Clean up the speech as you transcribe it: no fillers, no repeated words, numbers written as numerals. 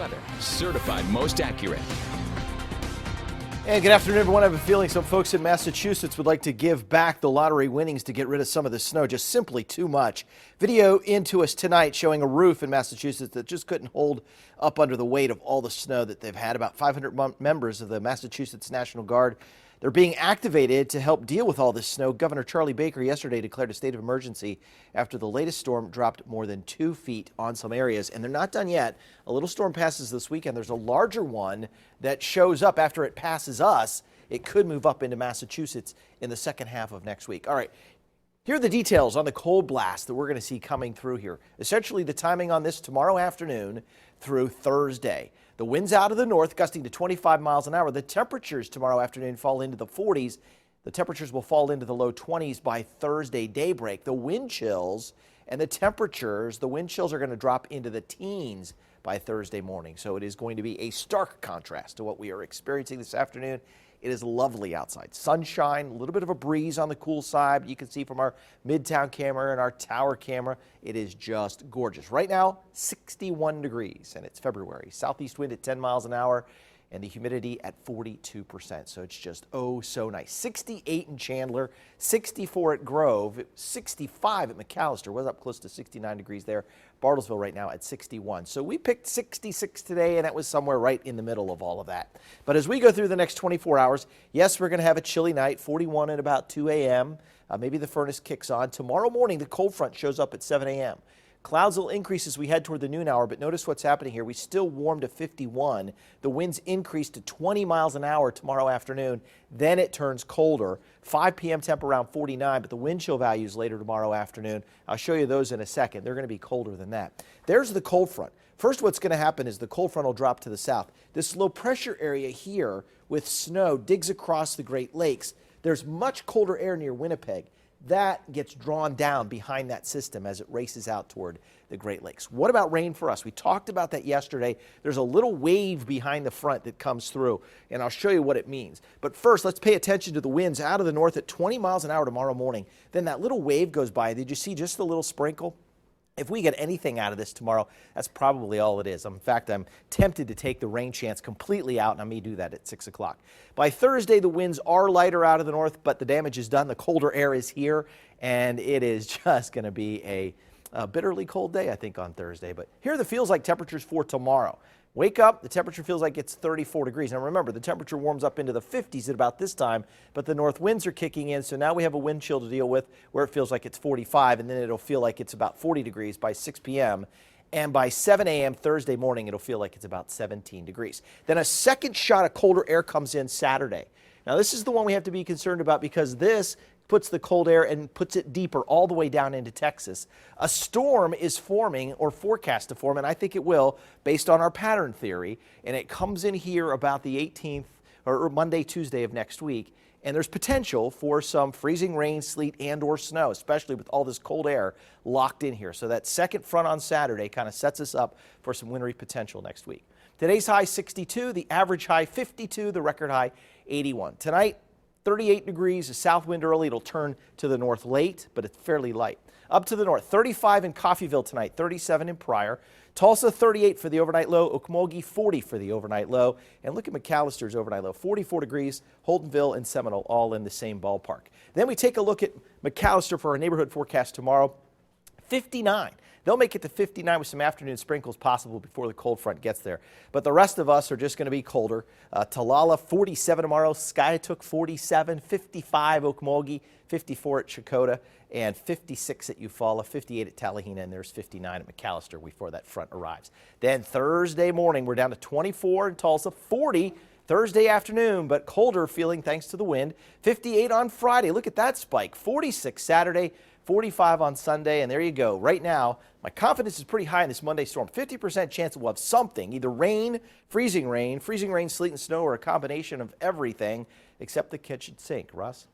weather. Certified most accurate. And good afternoon, everyone. I have a feeling some folks in Massachusetts would like to give back the lottery winnings to get rid of some of the snow. Just simply too much. Video into us tonight showing a roof in Massachusetts that just couldn't hold up under the weight of all the snow that they've had. About 500 members of the Massachusetts National Guard, they're being activated to help deal with all this snow. Governor Charlie Baker yesterday declared a state of emergency after the latest storm dropped more than 2 feet on some areas. And they're not done yet. A little storm passes this weekend. There's a larger one that shows up after it passes us. It could move up into Massachusetts in the second half of next week. All right. Here are the details on the cold blast that we're going to see coming through here. Essentially, the timing on this tomorrow afternoon through Thursday. The winds out of the north gusting to 25 miles an hour. The temperatures tomorrow afternoon fall into the 40s. The temperatures will fall into the low 20s by Thursday daybreak. The wind chills and the temperatures, the wind chills are going to drop into the teens by Thursday morning. So it is going to be a stark contrast to what we are experiencing this afternoon. It is lovely outside. Sunshine, a little bit of a breeze on the cool side. You can see from our Midtown camera and our tower camera, it is just gorgeous. Right now, 61 degrees, and it's February. Southeast wind at 10 miles an hour, and the humidity at 42%. So it's just oh so nice. 68 in Chandler, 64 at Grove, 65 at McAllister. Was up close to 69 degrees there. Bartlesville right now at 61. So we picked 66 today, and that was somewhere right in the middle of all of that. But as we go through the next 24 hours, yes, we're going to have a chilly night, 41 at about 2 a.m. Maybe the furnace kicks on. Tomorrow morning, the cold front shows up at 7 a.m. Clouds will increase as we head toward the noon hour, but notice what's happening here. We still warm to 51. The winds increase to 20 miles an hour tomorrow afternoon. Then it turns colder. 5 p.m. temp around 49, but the wind chill values later tomorrow afternoon. I'll show you those in a second. They're going to be colder than that. There's the cold front. First, what's going to happen is the cold front will drop to the south. This low pressure area here with snow digs across the Great Lakes. There's much colder air near Winnipeg. That gets drawn down behind that system as it races out toward the Great Lakes. What about rain for us? We talked about that yesterday. There's a little wave behind the front that comes through, and I'll show you what it means. But first, let's pay attention to the winds out of the north at 20 miles an hour tomorrow morning. Then that little wave goes by. Did you see just a little sprinkle? If we get anything out of this tomorrow, that's probably all it is. In fact, I'm tempted to take the rain chance completely out, and I may do that at 6 o'clock. By Thursday, the winds are lighter out of the north, but the damage is done. The colder air is here, and it is just going to be a bitterly cold day, I think, on Thursday. But here are the feels like temperatures for tomorrow. Wake up, the temperature feels like it's 34 degrees. Now remember, the temperature warms up into the 50s at about this time, but the north winds are kicking in, so now we have a wind chill to deal with where it feels like it's 45, and then it'll feel like it's about 40 degrees by 6 p.m. And by 7 a.m. Thursday morning, it'll feel like it's about 17 degrees. Then a second shot of colder air comes in Saturday. Now this is the one we have to be concerned about because this puts the cold air and puts it deeper all the way down into Texas. A storm is forming or forecast to form, and I think it will based on our pattern theory, and it comes in here about the 18th or Monday, Tuesday of next week, and there's potential for some freezing rain, sleet, and or snow, especially with all this cold air locked in here. So that second front on Saturday kind of sets us up for some wintry potential next week. Today's high 62, the average high 52, the record high 81. Tonight, 38 degrees, a south wind early. It'll turn to the north late, but it's fairly light. Up to the north, 35 in Coffeyville tonight, 37 in Pryor. Tulsa, 38 for the overnight low. Okmulgee, 40 for the overnight low. And look at McAllister's overnight low, 44 degrees. Holdenville and Seminole all in the same ballpark. Then we take a look at McAllister for our neighborhood forecast tomorrow, 59. They'll make it to 59 with some afternoon sprinkles possible before the cold front gets there. But the rest of us are just going to be colder. Talala, 47 tomorrow. Skiatook, 47. 55 Okmulgee, 54 at Chakotah, and 56 at Eufaula, 58 at Tallahena, and there's 59 at McAllister before that front arrives. Then Thursday morning, we're down to 24 in Tulsa, 40 Thursday afternoon, but colder feeling thanks to the wind. 58 on Friday. Look at that spike. 46 Saturday. 45 on Sunday, and there you go. Right now, my confidence is pretty high in this Monday storm. 50% chance we'll have something, either rain, freezing rain, sleet and snow, or a combination of everything except the kitchen sink. Russ?